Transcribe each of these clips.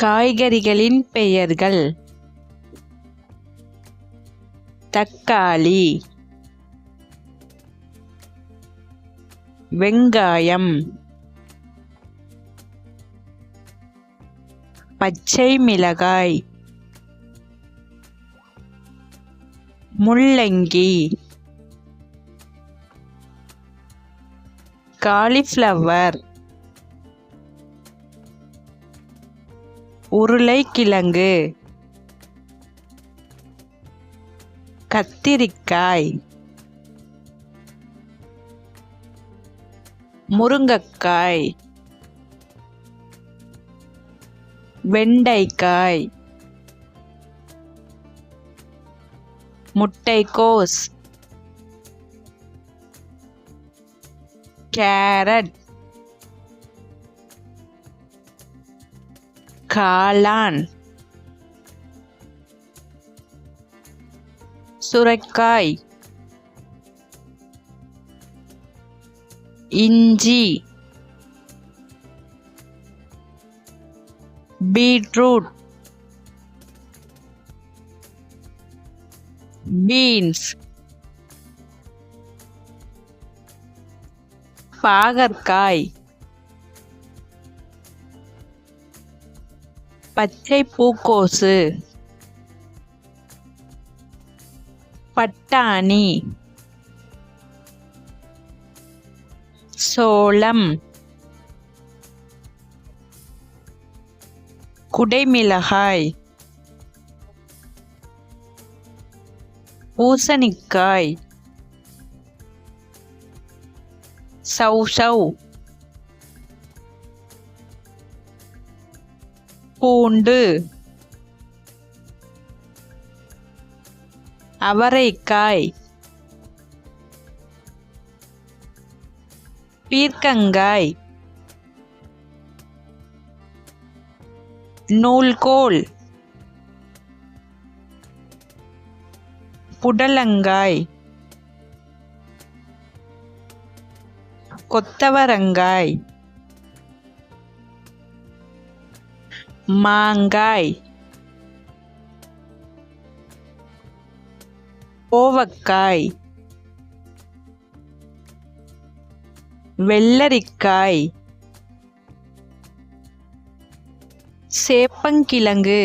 காய்கறிகளின் பெயர்கள்: தக்காளி, வெங்காயம், பச்சை மிளகாய், முள்ளங்கி, காலிஃப்ளவர், உருளைக்கிழங்கு, கத்திரிக்காய், முருங்கைக்காய், வெண்டைக்காய், முட்டைக்கோஸ், கேரட், காளான், சுரைக்காய், இஞ்சி, பீட்ரூட், பீன்ஸ், பாகற்காய், பச்சை பூக்கோசு, பட்டாணி, சோளம், குடைமிளகாய், பூசணிக்காய், சௌசௌ, பூண்டு, அவரைக்காய், பீர்க்கங்காய், நூல்கோல், புடலங்காய், கொத்தவரங்காய், மாங்காய், கோவக்காய், வெள்ளரிக்காய், சேப்பங்கிழங்கு,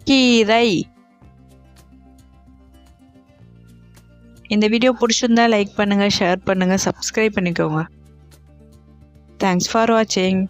கீரை. இந்த வீடியோ பிடிச்சிருந்தா லைக் பண்ணுங்க, ஷேர் பண்ணுங்க, சப்ஸ்கிரைப் பண்ணிக்கோங்க. தேங்க்ஸ் ஃபார் வாட்சிங்.